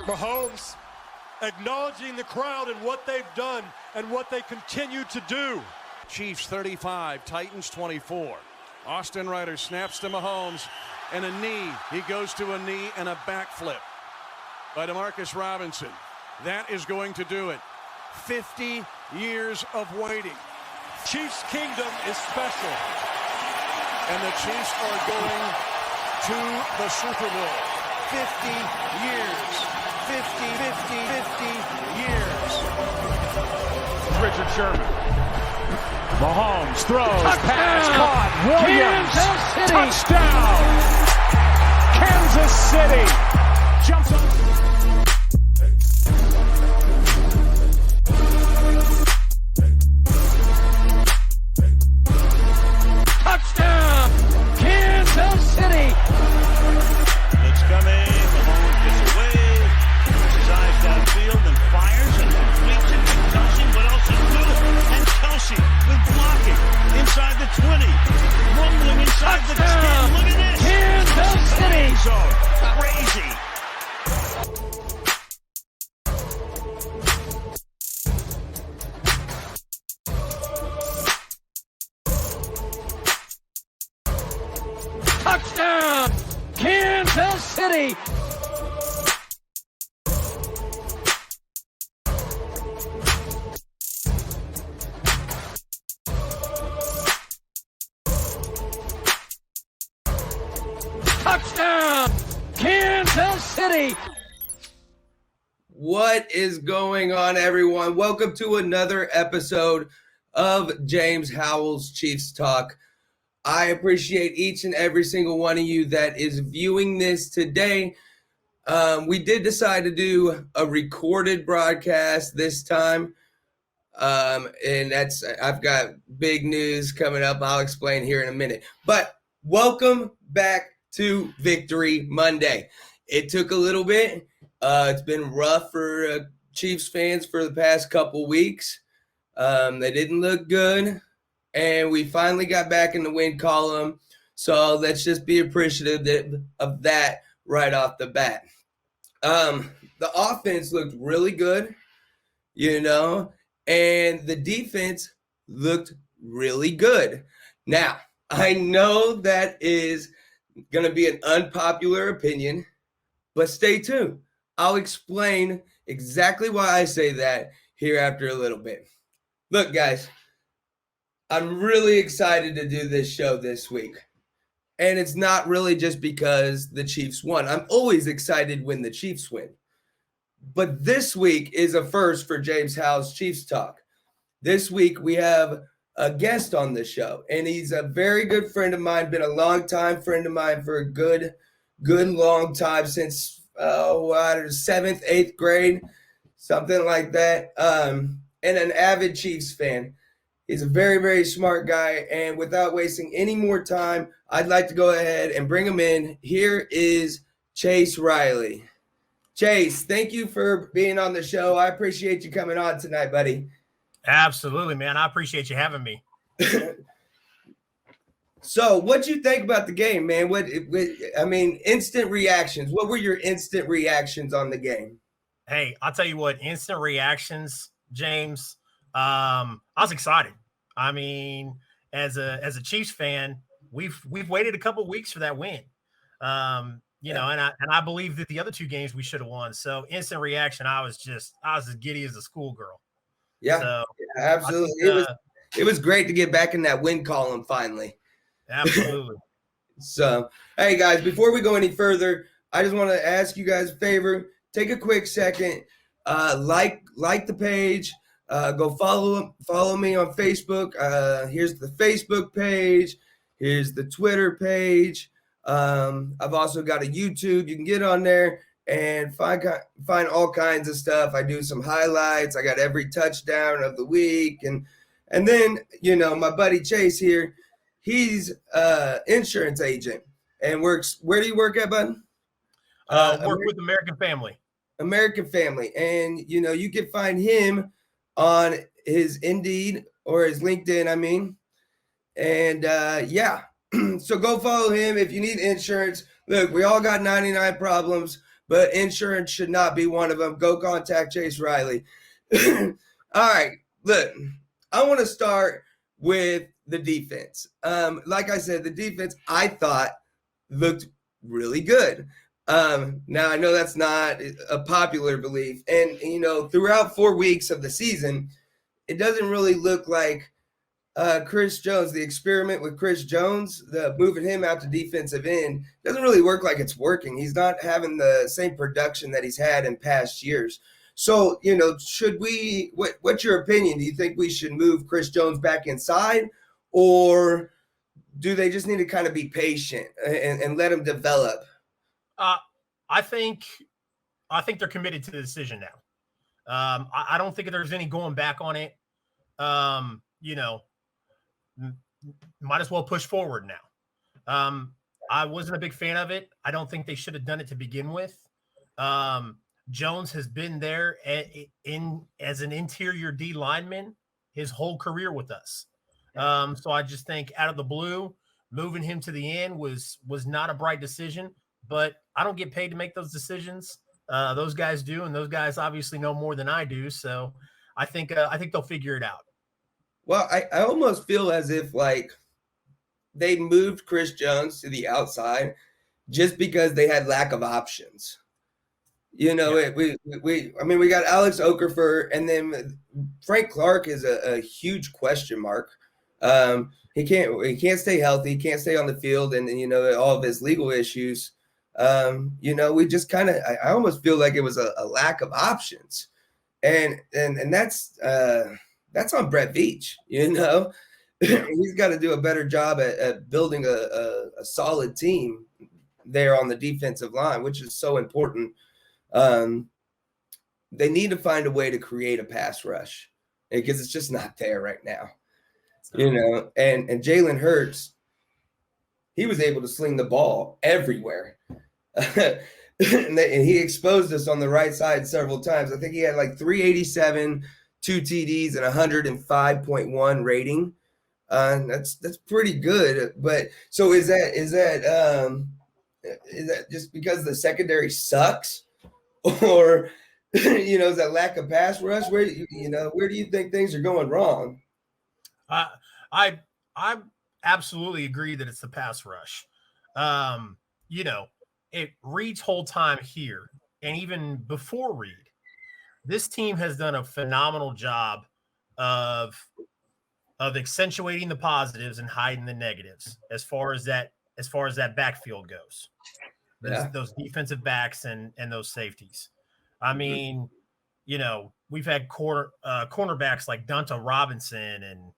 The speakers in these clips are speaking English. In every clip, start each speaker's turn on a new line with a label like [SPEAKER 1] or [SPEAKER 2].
[SPEAKER 1] Mahomes acknowledging the crowd and what they've done and what they continue to do.
[SPEAKER 2] Chiefs 35, Titans 24. Austin Ryder snaps to Mahomes and a knee. He goes to a knee and a backflip by Demarcus Robinson. That is going to do it. 50 years of waiting.
[SPEAKER 1] Chiefs kingdom is special.
[SPEAKER 2] And the Chiefs are going to the Super Bowl. 50 years. 50 years.
[SPEAKER 3] Richard Sherman. Mahomes throws. Pass caught. Williams. Kansas City. Touchdown. Kansas City. Jumps on. Touchdown. Kansas City.
[SPEAKER 4] It's coming. Mahomes gets away. Puts his eyes downfield and fires and completes it to Kelsey. What else is good? And Kelsey with blocking inside the 20. Rumbling inside the 10. Look at this.
[SPEAKER 3] Kansas City.
[SPEAKER 4] Zone. Crazy.
[SPEAKER 3] Touchdown. Kansas City. Touchdown. Kansas City.
[SPEAKER 5] What is going on, everyone? Welcome to another episode of Jaymes Howell's Chiefs Talk. I appreciate each and every single one of you that is viewing this today. We did decide to do a recorded broadcast this time. And I've got big news coming up. I'll explain here in a minute. But welcome back to Victory Monday. It took a little bit. It's been rough for Chiefs fans for the past couple weeks. They didn't look good. And we finally got back in the win column. So let's just be appreciative of that right off the bat. The offense looked really good, and the defense looked really good. Now, I know that is going to be an unpopular opinion, but stay tuned. I'll explain exactly why I say that here after a little bit. Look, guys. I'm really excited to do this show this week. And it's not really just because the Chiefs won. I'm always excited when the Chiefs win. But this week is a first for Jaymes Howell's Chiefs Talk. This week we have a guest on the show. And he's a very good friend of mine, been a long time friend of mine for a good long time since, 7th, 8th grade, something like that. And an avid Chiefs fan. He's a very, very smart guy, and without wasting any more time, I'd like to go ahead and bring him in. Here is Chase Riley. Chase, thank you for being on the show. I appreciate you coming on tonight, buddy.
[SPEAKER 6] Absolutely, man. I appreciate you having me.
[SPEAKER 5] So, what'd you think about the game, man? Instant reactions. What were your instant reactions on the game?
[SPEAKER 6] Hey, I'll tell you what, instant reactions, James. I was excited. I mean, as a Chiefs fan, we've waited a couple of weeks for that win. And I believe that the other two games we should have won. So instant reaction, I was as giddy as a schoolgirl.
[SPEAKER 5] Yeah,
[SPEAKER 6] so,
[SPEAKER 5] absolutely. It was great to get back in that win column finally.
[SPEAKER 6] Absolutely.
[SPEAKER 5] So, hey guys, before we go any further, I just want to ask you guys a favor. Take a quick second, like the page. Go follow me on Facebook. Here's the Facebook page. Here's the Twitter page. I've also got a YouTube. You can get on there and find all kinds of stuff. I do some highlights. I got every touchdown of the week. And then, my buddy Chase here, he's insurance agent and works. Where do you work at, bud?
[SPEAKER 6] Work with American Family.
[SPEAKER 5] American Family. And, you can find him on his Indeed or his LinkedIn, And so go follow him if you need insurance. Look, we all got 99 problems, but insurance should not be one of them. Go contact Chase Riley. All right, look, I want to start with the defense. Like I said, the defense I thought looked really good. Now I know that's not a popular belief, and throughout 4 weeks of the season, it doesn't really look like Chris Jones, the experiment with Chris Jones, the moving him out to defensive end, doesn't really work like it's working. He's not having the same production that he's had in past years. So, should we, what's your opinion? Do you think we should move Chris Jones back inside, or do they just need to kind of be patient and let him develop?
[SPEAKER 6] I think they're committed to the decision now. I don't think there's any going back on it. Might as well push forward now. I wasn't a big fan of it. I don't think they should have done it to begin with. Jones has been there as an interior D lineman his whole career with us. So I just think out of the blue, moving him to the end was not a bright decision. But I don't get paid to make those decisions. Those guys do, and those guys obviously know more than I do. So I think they'll figure it out.
[SPEAKER 5] Well, I almost feel as if they moved Chris Jones to the outside just because they had lack of options. We got Alex Okafor, and then Frank Clark is a huge question mark. He can't stay healthy, he can't stay on the field, and all of his legal issues. We just I almost feel like it was a lack of options, and that's on Brett Veach. He's got to do a better job at building a solid team there on the defensive line, which is so important. They need to find a way to create a pass rush because it's just not there right now. And Jalen Hurts, he was able to sling the ball everywhere. And he exposed us on the right side several times. I think he had 387, 2 TDs, and 105.1 rating. That's pretty good. But so is that just because the secondary sucks, or is that lack of pass rush? Where do you think things are going wrong?
[SPEAKER 6] I absolutely agree that it's the pass rush. It Reed's whole time here, and even before Reed, this team has done a phenomenal job of accentuating the positives and hiding the negatives as far as that backfield goes. Those defensive backs and those safeties. I mean, we've had cornerbacks like Donta Robinson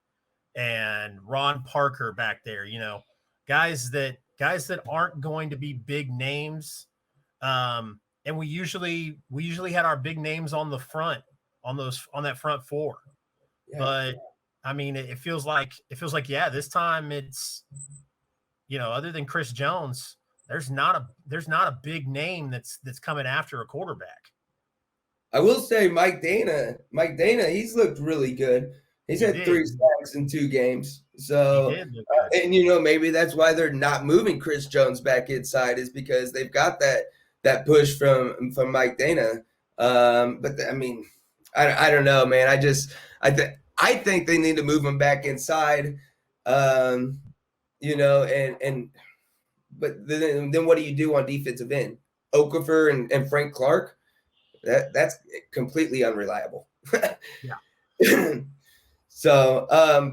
[SPEAKER 6] and Ron Parker back there, guys that aren't going to be big names. And we usually had our big names on the front, on that front four. Yeah. But I mean, it feels like this time it's, other than Chris Jones, there's not a big name that's coming after a quarterback.
[SPEAKER 5] I will say Mike Dana, he's looked really good. He's had 3 sacks in 2 games. So, and maybe that's why they're not moving Chris Jones back inside, is because they've got that push from Mike Dana. But I mean, I don't know, man. I think they need to move him back inside. But then what do you do on defensive end? Okafor and Frank Clark? That's completely unreliable. Yeah. So,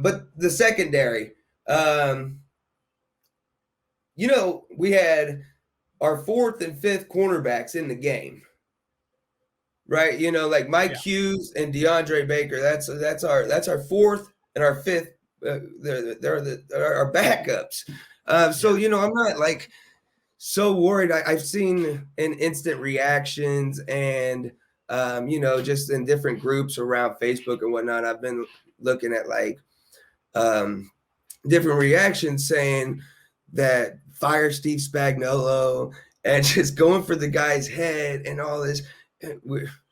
[SPEAKER 5] but the secondary, we had our 4th and 5th cornerbacks in the game, right? Mike Hughes and DeAndre Baker. That's our 4th and our 5th. They're our backups. So I'm not so worried. I've seen in instant reactions and just in different groups around Facebook and whatnot, I've been looking at different reactions saying that fire Steve Spagnuolo and just going for the guy's head and all this.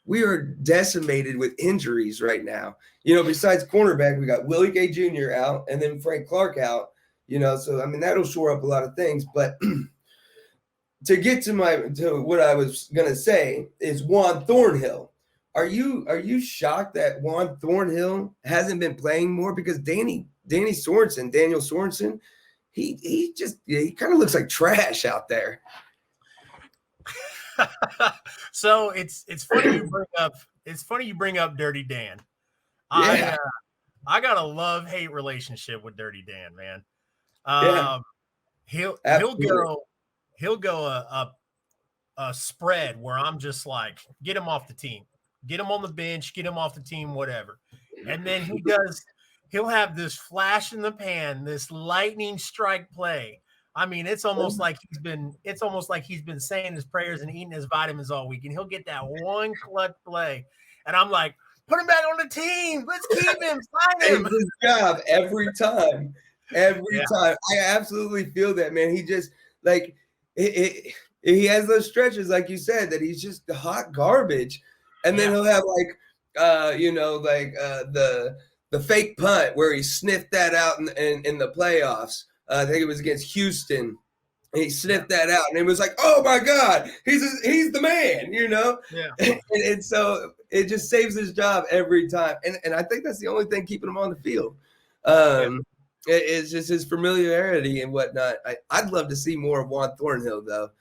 [SPEAKER 5] We are decimated with injuries right now. Besides cornerback, we got Willie Gay Jr. out and then Frank Clark out. So I mean that'll shore up a lot of things. But to get to what I was gonna say is Juan Thornhill. Are you shocked that Juan Thornhill hasn't been playing more? Because Daniel Sorensen, he kind of looks like trash out there.
[SPEAKER 6] So it's funny you bring up Dirty Dan.
[SPEAKER 5] Yeah.
[SPEAKER 6] I got a love-hate relationship with Dirty Dan, man.
[SPEAKER 5] Yeah.
[SPEAKER 6] He'll
[SPEAKER 5] Absolutely.
[SPEAKER 6] go a spread where I'm just like, get him off the team, get him on the bench, get him off the team, whatever. And then he'll have this flash in the pan, this lightning strike play. I mean, it's almost like he's been saying his prayers and eating his vitamins all week, and he'll get that one clutch play, and I'm like, put him back on the team. Let's keep him. Sign him.
[SPEAKER 5] It's his job every time. Every time. I absolutely feel that, man. He just like he has those stretches, like you said, that he's just hot garbage. And then he'll have the fake punt where he sniffed that out in the playoffs. I think it was against Houston. He sniffed that out, and it was like, oh my God, he's the man,
[SPEAKER 6] Yeah.
[SPEAKER 5] and so it just saves his job every time, and I think that's the only thing keeping him on the field. It's just his familiarity and whatnot. I'd love to see more of Juan Thornhill, though.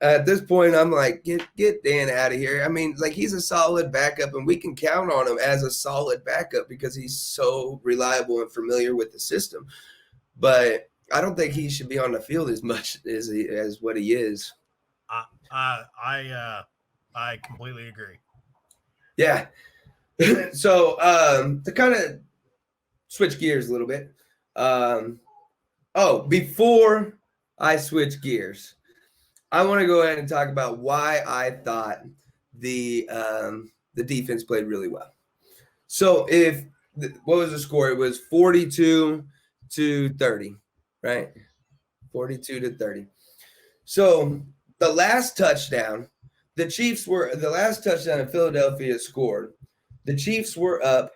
[SPEAKER 5] At this point, I'm like, get Dan out of here. I mean, like, he's a solid backup, and we can count on him as a solid backup because he's so reliable and familiar with the system. But I don't think he should be on the field as much as what he is.
[SPEAKER 6] I completely agree.
[SPEAKER 5] Yeah. So to kind of switch gears a little bit. Before I switch gears, I want to go ahead and talk about why I thought the defense played really well. So what was the score? It was 42-30, right? 42-30. So the last touchdown in Philadelphia scored. The Chiefs were up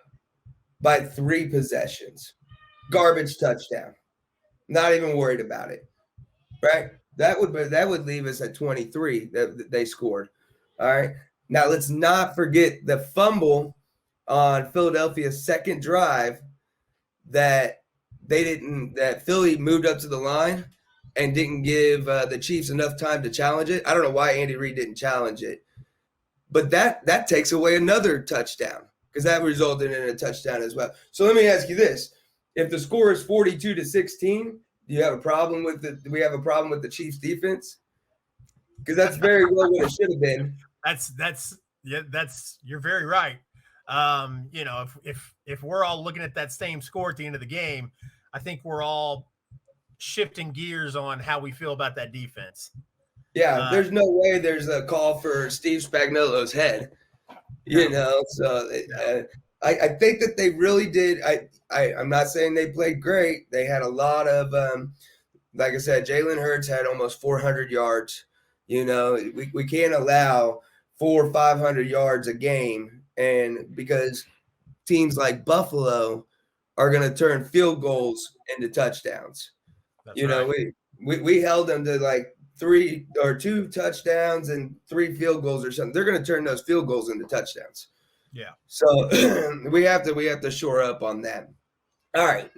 [SPEAKER 5] by 3 possessions. Garbage touchdown. Not even worried about it. Right? That would leave us at 23 that they scored. All right. Now let's not forget the fumble on Philadelphia's second drive that Philly moved up to the line and didn't give the Chiefs enough time to challenge it. I don't know why Andy Reid didn't challenge it, but that takes away another touchdown because that resulted in a touchdown as well. So let me ask you this: if the score is 42-16, do you have a problem with do we have a problem with the Chiefs defense? Because that's very well what it should have been.
[SPEAKER 6] You're very right. If we're all looking at that same score at the end of the game, I think we're all shifting gears on how we feel about that defense.
[SPEAKER 5] Yeah, there's no way there's a call for Steve Spagnuolo's head. So I think that they really did. I'm not saying they played great. They had a lot of, like I said, Jalen Hurts had almost 400 yards. We can't allow 400 or 500 yards a game, and because teams like Buffalo are going to turn field goals into touchdowns.
[SPEAKER 6] That's right.
[SPEAKER 5] We held them to like 3 or 2 touchdowns and 3 field goals or something. They're going to turn those field goals into touchdowns.
[SPEAKER 6] Yeah.
[SPEAKER 5] So we have to shore up on that. All right,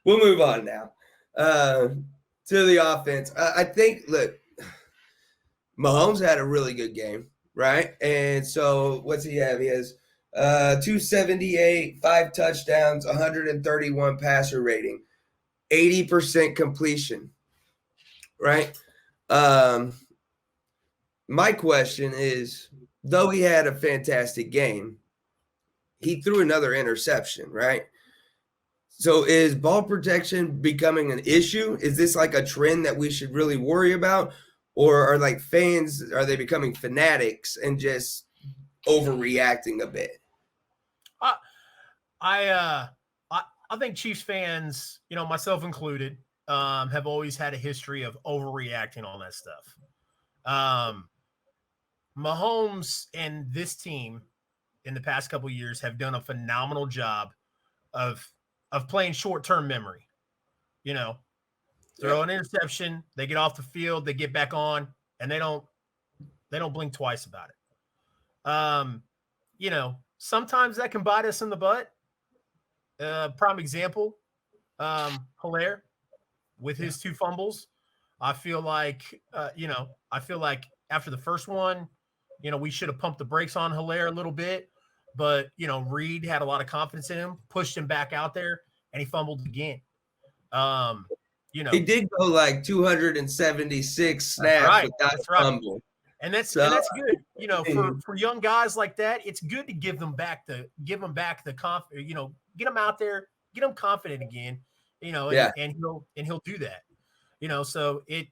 [SPEAKER 5] we'll move on now to the offense. I think, look, Mahomes had a really good game, right? And so what's he have? He has 278, 5 touchdowns, 131 passer rating, 80% completion, right? My question is, though he had a fantastic game, he threw another interception, right? So is ball protection becoming an issue? Is this like a trend that we should really worry about? Or are like fans, are they becoming fanatics and just overreacting a bit?
[SPEAKER 6] I think Chiefs fans, myself included, have always had a history of overreacting on that stuff. Mahomes and this team in the past couple of years have done a phenomenal job of playing short-term memory. throw an interception, they get off the field, they get back on, and they don't blink twice about it. Sometimes that can bite us in the butt. Prime example, Hilaire with his 2 fumbles. I feel like after the first one, we should have pumped the brakes on Hilaire a little bit, but Reed had a lot of confidence in him, pushed him back out there, and he fumbled again.
[SPEAKER 5] He did go like 276 snaps without a fumble.
[SPEAKER 6] And that's good. For young guys like that, it's good to give them back the confidence, get them out there, get them confident again, and he'll do that. So it,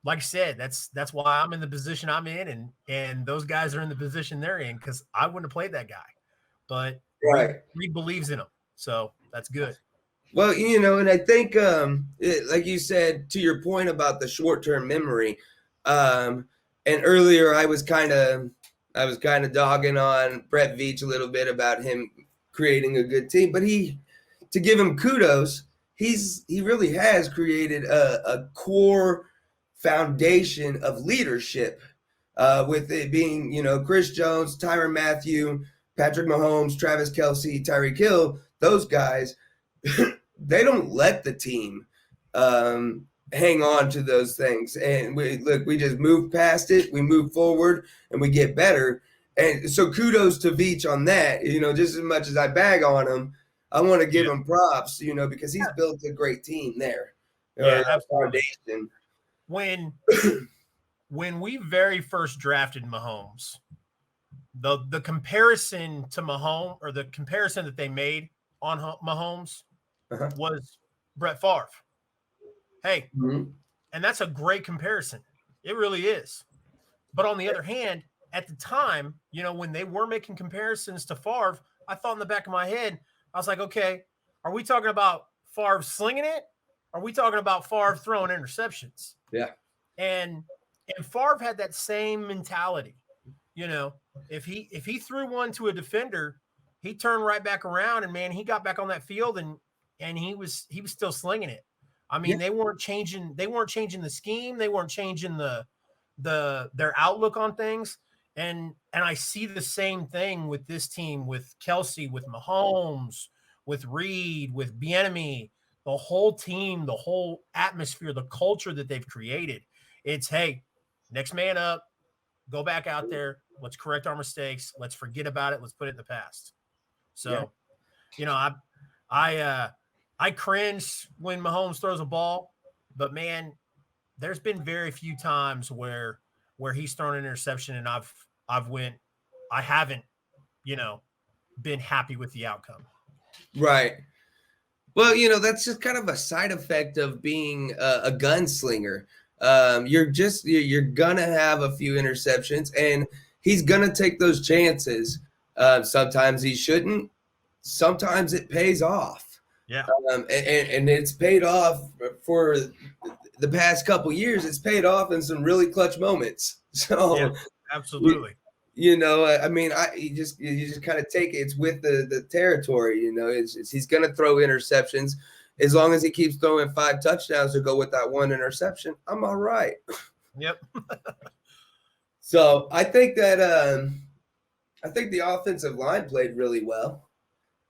[SPEAKER 6] like I said, that's why I'm in the position I'm in, and those guys are in the position they're in, because I wouldn't have played that guy, but Reed believes in him, so that's good.
[SPEAKER 5] Well, and I think, like you said, to your point about the short-term memory, and earlier I was kind of dogging on Brett Veach a little bit about him creating a good team, but to give him kudos, he really has created a core foundation of leadership, with it being, Chris Jones, Tyrann Mathieu, Patrick Mahomes, Travis Kelce, Tyreek Hill, those guys, they don't let the team hang on to those things. And we just move past it, we move forward, and we get better. And so kudos to Veach on that. Just as much as I bag on him, I want to give him props, because he's built a great team there. Foundation.
[SPEAKER 6] When we very first drafted Mahomes, the comparison to Mahomes, or the comparison that they made on Mahomes, was Brett Favre. Hey, and that's a great comparison. It really is. But on the other hand, at the time, when they were making comparisons to Favre, I thought in the back of my head, I was like, okay, are we talking about Favre slinging it? Are we talking about Favre throwing interceptions?
[SPEAKER 5] Yeah.
[SPEAKER 6] And Favre had that same mentality. If he threw one to a defender, he turned right back around, and man, he got back on that field, and he was still slinging it. I mean, they weren't changing the scheme, they weren't changing their outlook on things. And I see the same thing with this team, with Kelce, with Mahomes, with Reed, with Bieniemy, the whole team, the whole atmosphere, the culture that they've created. It's, hey, next man up, go back out there, let's correct our mistakes, let's forget about it, let's put it in the past. So, I cringe when Mahomes throws a ball, but man, there's been very few times where he's thrown an interception and I haven't, been happy with the outcome.
[SPEAKER 5] Right. Well, that's just kind of a side effect of being a gunslinger. You're gonna have a few interceptions, and he's gonna take those chances. Sometimes he shouldn't. Sometimes it pays off.
[SPEAKER 6] Yeah.
[SPEAKER 5] And it's paid off for the past couple years. It's paid off in some really clutch moments. So
[SPEAKER 6] yeah, absolutely.
[SPEAKER 5] You just kind of take it. It's with the territory. He's going to throw interceptions. As long as he keeps throwing 5 touchdowns to go with that 1 interception, I'm all right.
[SPEAKER 6] Yep.
[SPEAKER 5] So I think that the offensive line played really well.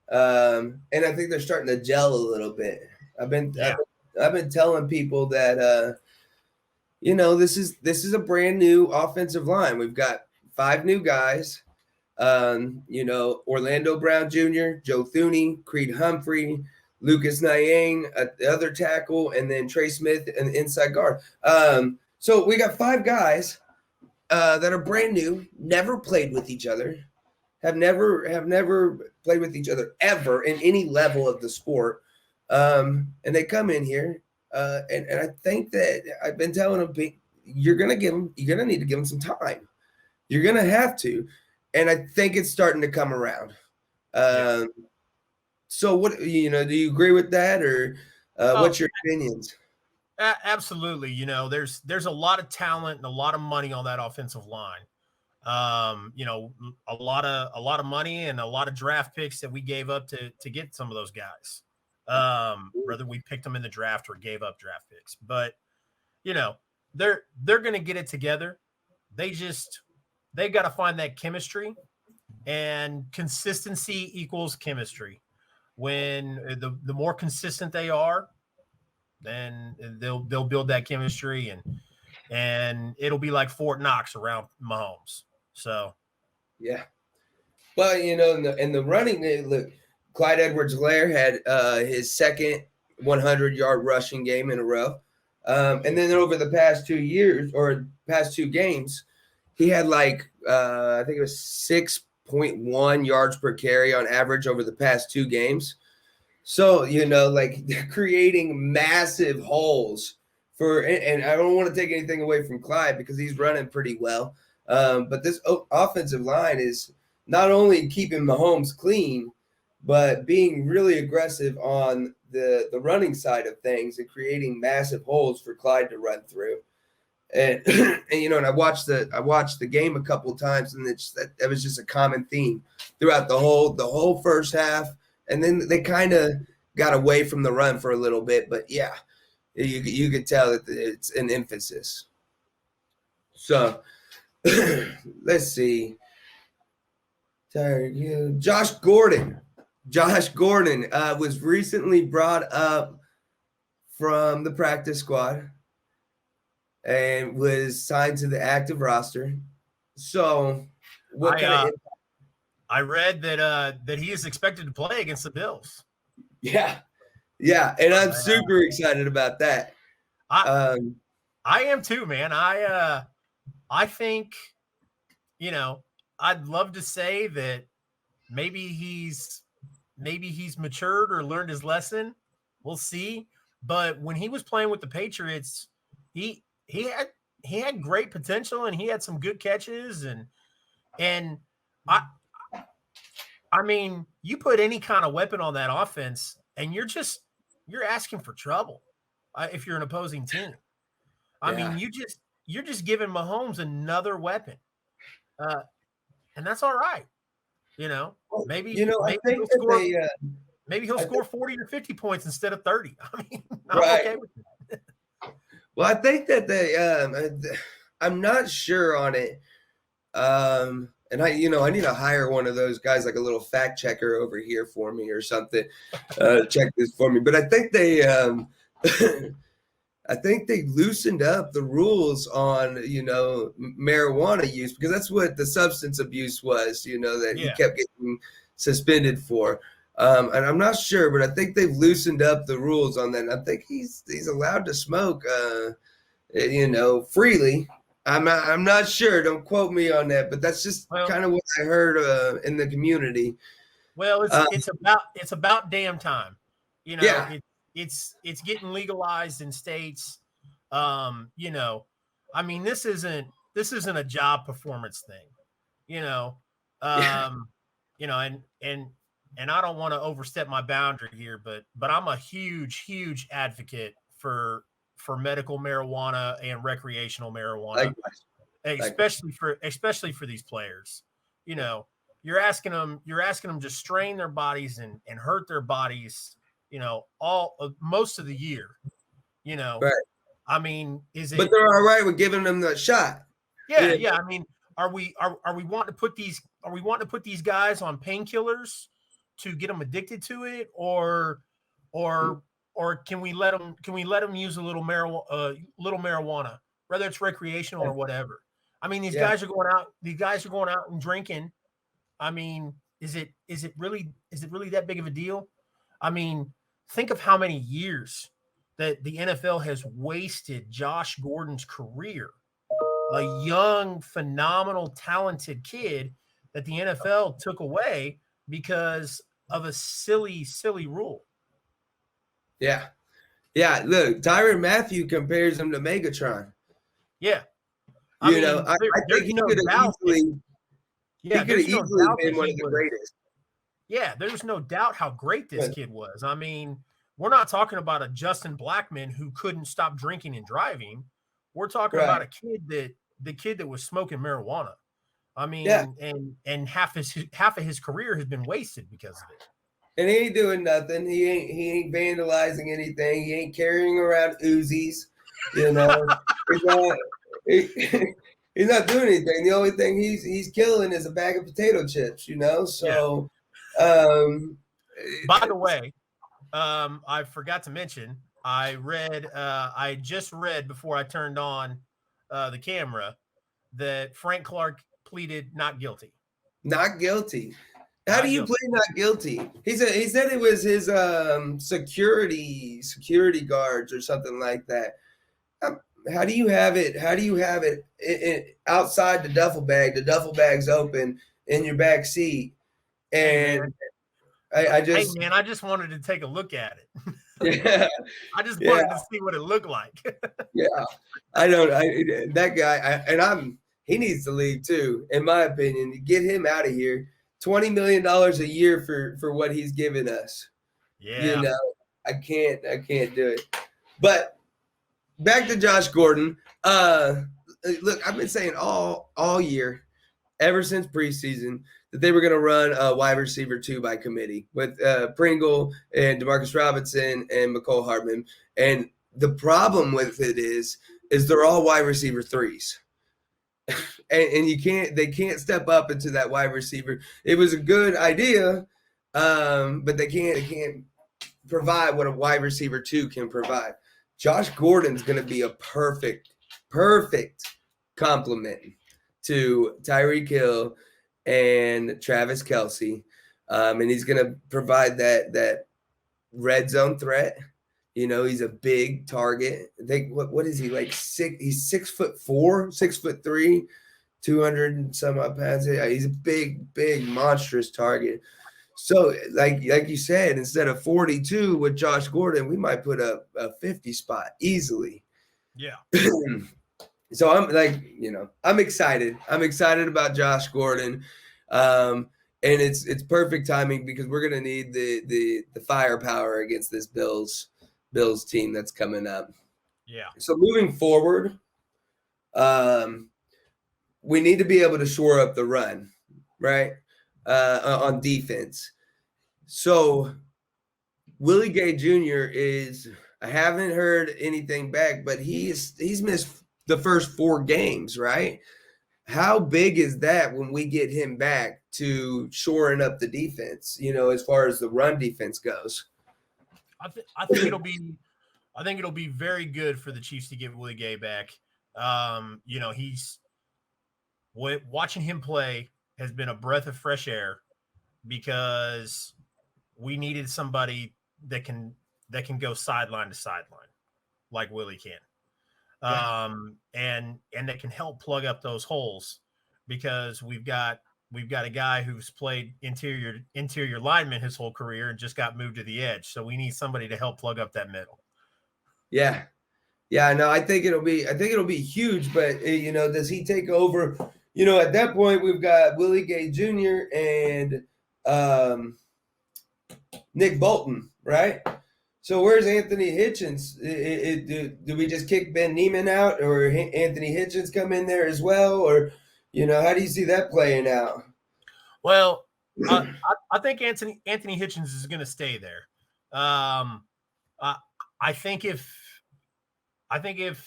[SPEAKER 5] And I think they're starting to gel a little bit. I've been telling people that this is a brand new offensive line. We've got 5 new guys. Orlando Brown Jr., Joe Thuney, Creed Humphrey, Lucas Nyang, the other tackle, and then Trey Smith, an inside guard. So we got 5 guys that are brand new, never played with each other. Have never played with each other ever in any level of the sport, and they come in here, and I think that I've been telling them, you're gonna need to give them some time. You're gonna have to, and I think it's starting to come around. So what do you agree with that, or what's your opinions?
[SPEAKER 6] Absolutely. There's a lot of talent and a lot of money on that offensive line. A lot of money and a lot of draft picks that we gave up to get some of those guys. whether we picked them in the draft or gave up draft picks. But, they're going to get it together. They got to find that chemistry, and consistency equals chemistry. When the more consistent they are, then they'll build that chemistry, and it'll be like Fort Knox around Mahomes. So,
[SPEAKER 5] yeah. Well, in the running, look, Clyde Edwards-Helaire had his second 100-yard rushing game in a row. And then over the past 2 years or past 2 games, he had I think it was 6.1 yards per carry on average over the past 2 games. So, they're creating massive holes and I don't want to take anything away from Clyde because he's running pretty well. But this offensive line is not only keeping Mahomes clean, but being really aggressive on the running side of things and creating massive holes for Clyde to run through. And and I watched the game a couple of times, and that was just a common theme throughout the whole first half. And then they kind of got away from the run for a little bit, but yeah, you could tell that it's an emphasis. So let's see. Josh Gordon was recently brought up from the practice squad and was signed to the active roster. So
[SPEAKER 6] I read that he is expected to play against the Bills.
[SPEAKER 5] Yeah, and I'm super excited about that.
[SPEAKER 6] I am too, man. I think, I'd love to say that maybe he's matured or learned his lesson. We'll see. But when he was playing with the Patriots, he had great potential, and he had some good catches, and I mean, you put any kind of weapon on that offense, and you're asking for trouble if you're an opposing team. I mean, you're just giving Mahomes another weapon, and that's all right. Maybe he'll score 40 or 50 points instead of 30. I mean, I'm okay with that.
[SPEAKER 5] Well, I think that I'm not sure on it. And I need to hire one of those guys, like a little fact checker over here for me or something, check this for me. But I think they loosened up the rules on, marijuana use, because that's what the substance abuse was, that he kept getting suspended for. And I'm not sure, but I think they've loosened up the rules on that. And I think he's allowed to smoke, freely. I'm not sure. Don't quote me on that, but that's just kind of what I heard in the community.
[SPEAKER 6] Well, it's about damn time. It's getting legalized in states. I mean, this isn't a job performance thing, and I don't want to overstep my boundary here, but I'm a huge advocate for medical marijuana and recreational marijuana, especially for these players. You're asking them to strain their bodies and hurt their bodies, most of the year,
[SPEAKER 5] Right.
[SPEAKER 6] I mean,
[SPEAKER 5] but they're all right with giving them the shot.
[SPEAKER 6] Yeah. I mean, are we wanting to put these guys on painkillers to get them addicted to it, or can we let them use a little marijuana, whether it's recreational or whatever? I mean, these guys are going out and drinking. I mean, is it really that big of a deal? I mean, think of how many years that the NFL has wasted Josh Gordon's career, a young, phenomenal, talented kid that the NFL took away because of a silly rule.
[SPEAKER 5] Yeah. Look, Tyrann Mathieu compares him to Megatron.
[SPEAKER 6] Yeah.
[SPEAKER 5] I think he could have easily been one of the greatest.
[SPEAKER 6] Yeah, there's no doubt how great this kid was. I mean, we're not talking about a Justin Blackmon who couldn't stop drinking and driving. We're talking about the kid that was smoking marijuana. I mean, and half of his career has been wasted because of it.
[SPEAKER 5] And he ain't doing nothing. He ain't vandalizing anything. He ain't carrying around Uzis. You know, he's not he's not doing anything. The only thing he's killing is a bag of potato chips. You know, so.
[SPEAKER 6] By the way, I forgot to mention. I just read before I turned on the camera that Frank Clark pleaded not guilty.
[SPEAKER 5] Not guilty. How do you plead not guilty? He said it was his security guards or something like that. How do you have it? How do you have it outside the duffel bag? The duffel bag's open in your back seat, and I just
[SPEAKER 6] I just wanted to take a look at it.
[SPEAKER 5] Yeah,
[SPEAKER 6] I just wanted to see what it looked like.
[SPEAKER 5] Yeah, that guy, he needs to leave too, in my opinion. Get him out of here. $20 million a year for what he's given us.
[SPEAKER 6] Yeah.
[SPEAKER 5] You know, I can't do it. But back to Josh Gordon. Look, I've been saying all year, ever since preseason, that they were going to run a wide receiver 2 by committee with Pringle and Demarcus Robinson and McCole Hardman. And the problem with it is they're all wide receiver 3s. and they can't step up into that wide receiver. It was a good idea, but they can't provide what a wide receiver 2 can provide. Josh Gordon's going to be a perfect complement to Tyreek Hill and Travis Kelce, and he's going to provide that red zone threat. You know, he's a big target. I think what is he, like he's 6'4", 6'3", 200 and some odd pounds. He's a big, monstrous target. So like you said, instead of 42 with Josh Gordon, we might put a 50 spot easily.
[SPEAKER 6] Yeah.
[SPEAKER 5] So I'm excited. I'm excited about Josh Gordon. And it's perfect timing because we're going to need the firepower against this Bills team that's coming up.
[SPEAKER 6] Yeah.
[SPEAKER 5] So moving forward, we need to be able to shore up the run, right? On defense. So Willie Gay Jr. I haven't heard anything back, but he's missed the first 4 games, right? How big is that when we get him back to shoring up the defense, as far as the run defense goes?
[SPEAKER 6] I think it'll be very good for the Chiefs to get Willie Gay back. Watching him play has been a breath of fresh air because we needed somebody that can go sideline to sideline like Willie can. And that can help plug up those holes because we've got a guy who's played interior lineman his whole career and just got moved to the edge. So we need somebody to help plug up that middle. Yeah.
[SPEAKER 5] Yeah, no, I think it'll be huge, but does he take over? At that point we've got Willie Gay Jr. and Nick Bolton, right? So where's Anthony Hitchens? Do we just kick Ben Neiman out, or Anthony Hitchens come in there as well, or how do you see that playing out?
[SPEAKER 6] Well, I think Anthony Hitchens is going to stay there. I think if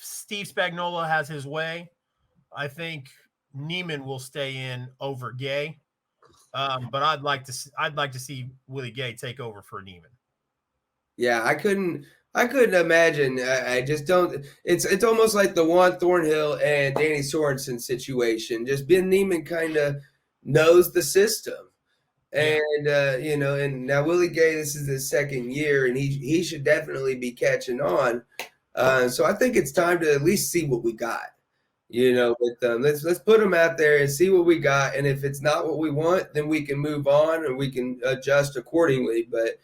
[SPEAKER 6] Steve Spagnuolo has his way, I think Neiman will stay in over Gay. But I'd like to see Willie Gay take over for Neiman.
[SPEAKER 5] Yeah, I couldn't imagine. I just don't. It's almost like the Juan Thornhill and Danny Sorensen situation. Just Ben Neiman kind of knows the system, and and now Willie Gay, this is his second year, and he should definitely be catching on. So I think it's time to at least see what we got. With them, let's put them out there and see what we got, and if it's not what we want, then we can move on and we can adjust accordingly. But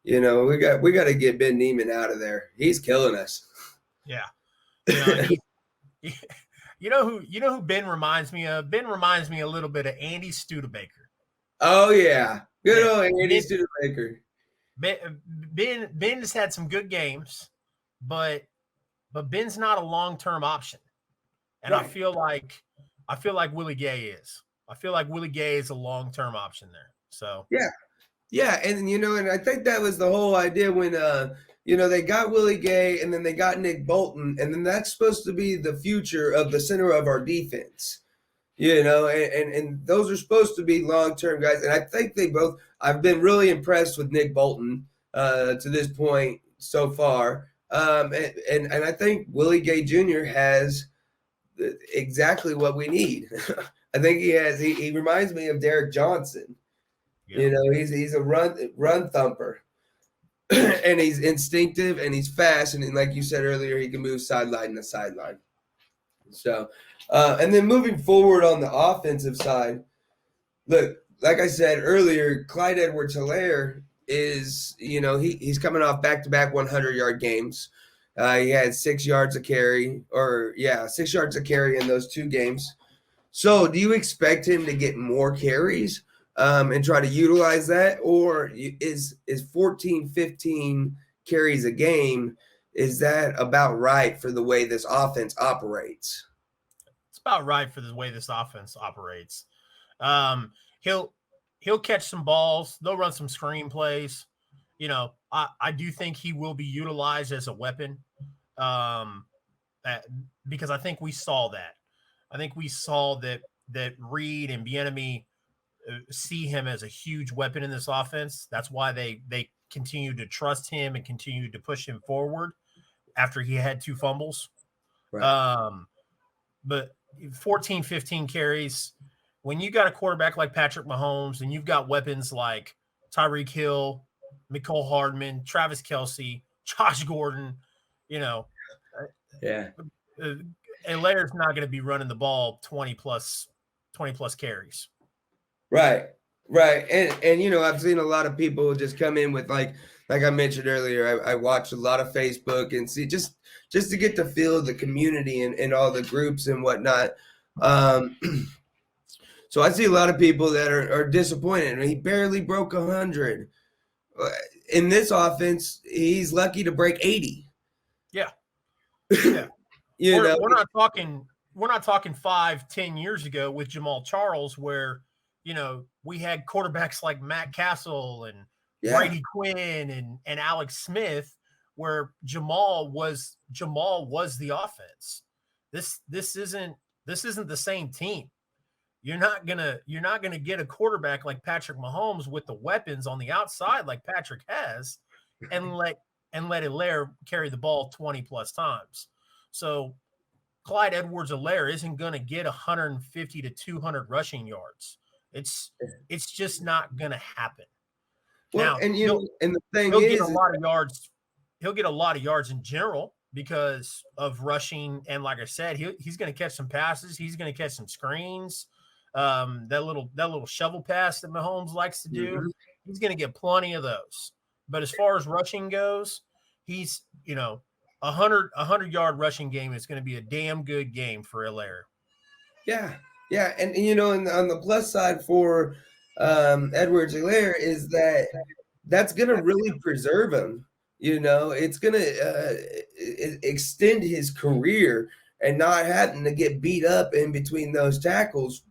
[SPEAKER 5] we got to get Ben Neiman out of there. He's killing us.
[SPEAKER 6] Yeah. You know who Ben reminds me of? Ben reminds me a little bit of Andy Studebaker.
[SPEAKER 5] Oh yeah. Good old Andy Studebaker.
[SPEAKER 6] Ben has had some good games, but Ben's not a long-term option. And right. I feel like Willie Gay is. I feel like Willie Gay is a long-term option there. So
[SPEAKER 5] Yeah, and and I think that was the whole idea when they got Willie Gay and then they got Nick Bolton, and then that's supposed to be the future of the center of our defense. And those are supposed to be long-term guys. And I think I've been really impressed with Nick Bolton to this point so far. And I think Willie Gay Jr. has exactly what we need. I think he reminds me of Derek Johnson. Yeah. He's a run thumper. And he's instinctive and he's fast. And like you said earlier, he can move sideline to sideline. So, and then moving forward on the offensive side, look, like I said earlier, Clyde Edwards-Helaire is, he's coming off back-to-back 100-yard games. He had 6 yards a carry, 6 yards a carry in those 2 games. So do you expect him to get more carries and try to utilize that? Or is 14, 15 carries a game, is that about right for the way this offense operates?
[SPEAKER 6] It's about right for the way this offense operates. He'll catch some balls. They'll run some screen plays. I do think he will be utilized as a weapon because I think we saw that. I think we saw that Reed and Bieniemy see him as a huge weapon in this offense. That's why they continue to trust him and continue to push him forward after he had 2 fumbles. Right. But 14, 15 carries, when you got a quarterback like Patrick Mahomes and you've got weapons like Tyreek Hill, Mecole Hardman, Travis Kelce, Josh Gordon, Helaire's not going to be running the ball 20 plus carries. Right.
[SPEAKER 5] And I've seen a lot of people just come in with like I mentioned earlier, I watch a lot of Facebook and see just to get the feel of the community and all the groups and whatnot. So I see a lot of people that are disappointed. He barely broke 100. In this offense, he's lucky to break 80.
[SPEAKER 6] Yeah. We're not talking 5-10 years ago with Jamal Charles where we had quarterbacks like Matt Castle and Brady Quinn and Alex Smith, where Jamal was the offense. This isn't the same team. You're not gonna get a quarterback like Patrick Mahomes with the weapons on the outside like Patrick has, and let Helaire carry the ball 20 plus times. So Clyde Edwards-Helaire isn't gonna get 150 to 200 rushing yards. It's just not gonna happen.
[SPEAKER 5] Well,
[SPEAKER 6] now,
[SPEAKER 5] and the thing
[SPEAKER 6] he'll
[SPEAKER 5] is,
[SPEAKER 6] get a lot of yards. He'll get a lot of yards in general because of rushing, and like I said, he's going to catch some passes. He's going to catch some screens. That little shovel pass that Mahomes likes to do, he's going to get plenty of those. But as far as rushing goes, he's 100-yard rushing game is going to be a damn good game for Helaire.
[SPEAKER 5] Yeah, and and on the plus side for Edwards-Helaire is that's going to really preserve him. It's going to extend his career and not having to get beat up in between those tackles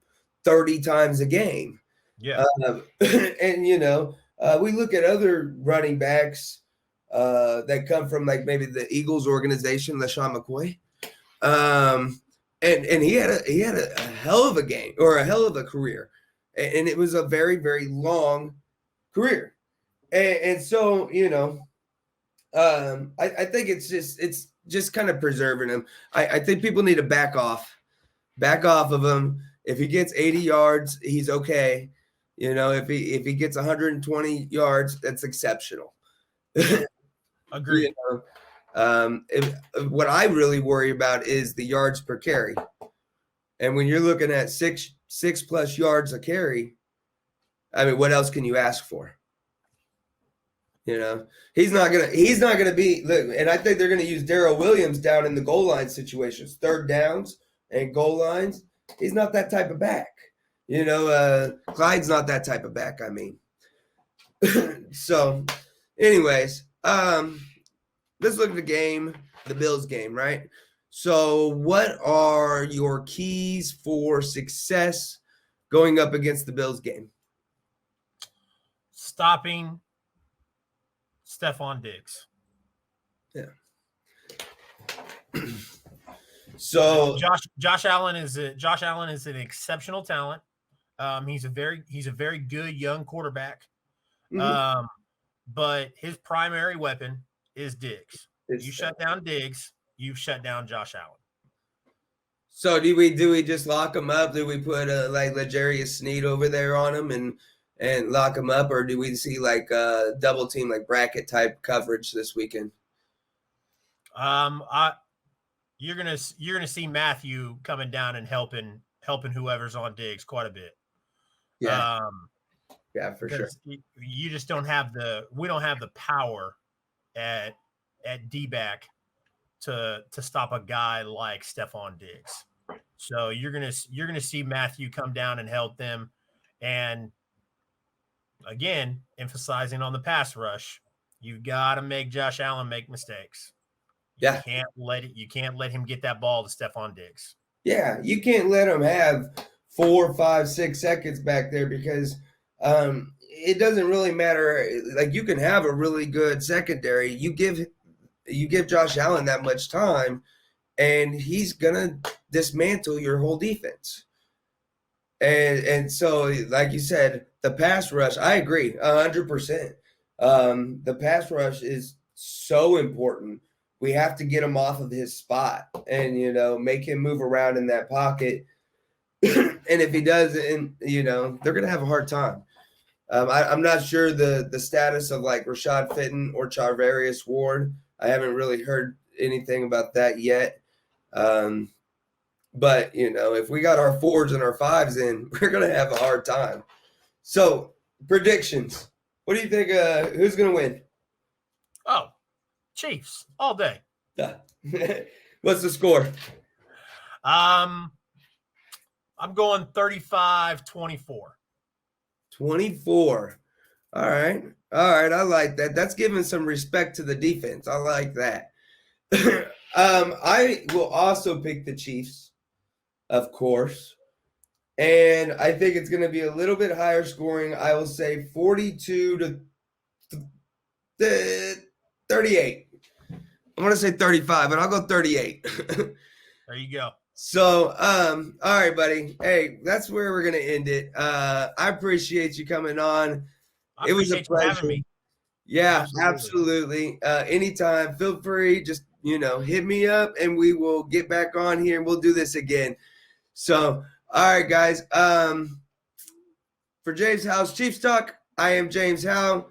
[SPEAKER 5] 30 times a game.
[SPEAKER 6] Yeah.
[SPEAKER 5] And, we look at other running backs that come from like maybe the Eagles organization, LaShawn McCoy. And he had a hell of a game or a hell of a career. And it was a very, very long career. And so, I think it's just kind of preserving him. I think people need to back off of him. If he gets 80 yards, he's okay. If he gets 120 yards, that's exceptional.
[SPEAKER 6] Agreed.
[SPEAKER 5] What I really worry about is the yards per carry. And when you're looking at six plus yards a carry, I mean, what else can you ask for? He's not gonna be. And I think they're gonna use Darrell Williams down in the goal line situations, third downs and goal lines. He's not that type of back. Clyde's not that type of back. I mean, so, anyways, let's look at the Bills game, right? So, what are your keys for success going up against the Bills game?
[SPEAKER 6] stopping Stephon Diggs.
[SPEAKER 5] Yeah. So
[SPEAKER 6] Josh Allen is an exceptional talent. He's a very good young quarterback.
[SPEAKER 5] Mhm.
[SPEAKER 6] But his primary weapon is Diggs. Shut down Diggs, you've shut down Josh Allen.
[SPEAKER 5] So do we just lock him up? Do we put like L'Jarius Sneed over there on him and lock him up, or do we see like double team, like bracket type coverage this weekend?
[SPEAKER 6] You're gonna see Matthew coming down and helping whoever's on Diggs quite a bit.
[SPEAKER 5] Yeah. Yeah, for sure.
[SPEAKER 6] You just don't have we don't have the power at D-back to stop a guy like Stephon Diggs. So you're gonna see Matthew come down and help them, and again, emphasizing on the pass rush. You've got to make Josh Allen make mistakes. You can't let him get that ball to Stephon Diggs.
[SPEAKER 5] Yeah, you can't let him have 4, 5, 6 seconds back there, because it doesn't really matter. Like, you can have a really good secondary. You give Josh Allen that much time, and he's gonna dismantle your whole defense. And so, like you said, the pass rush, I agree 100%. The pass rush is so important. We have to get him off of his spot and, make him move around in that pocket. And if he doesn't, they're going to have a hard time. I'm not sure the status of like Rashad Fitton or Charvarius Ward. I haven't really heard anything about that yet. But, if we got our 4s and our 5s in, we're going to have a hard time. So, predictions. What do you think? Who's going to win?
[SPEAKER 6] Oh, Chiefs all day.
[SPEAKER 5] What's the score?
[SPEAKER 6] I'm going 35-24.
[SPEAKER 5] 24. All right. I like that. That's giving some respect to the defense. I like that. I will also pick the Chiefs, of course. And I think it's going to be a little bit higher scoring. I will say 42 to 38. I want to say 35, but I'll go 38.
[SPEAKER 6] There you go.
[SPEAKER 5] So, all right, buddy. Hey, that's where we're going to end it. I appreciate you coming on. It was a pleasure.
[SPEAKER 6] Having me.
[SPEAKER 5] Yeah, absolutely. Anytime, feel free. Just, hit me up and we will get back on here and we'll do this again. So, all right, guys. For Jaymes Howell's Chiefs Talk, I am Jaymes Howell.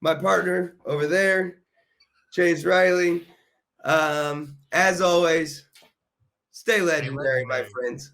[SPEAKER 5] My partner over there, Chase Riley. As always, stay legendary, my friends.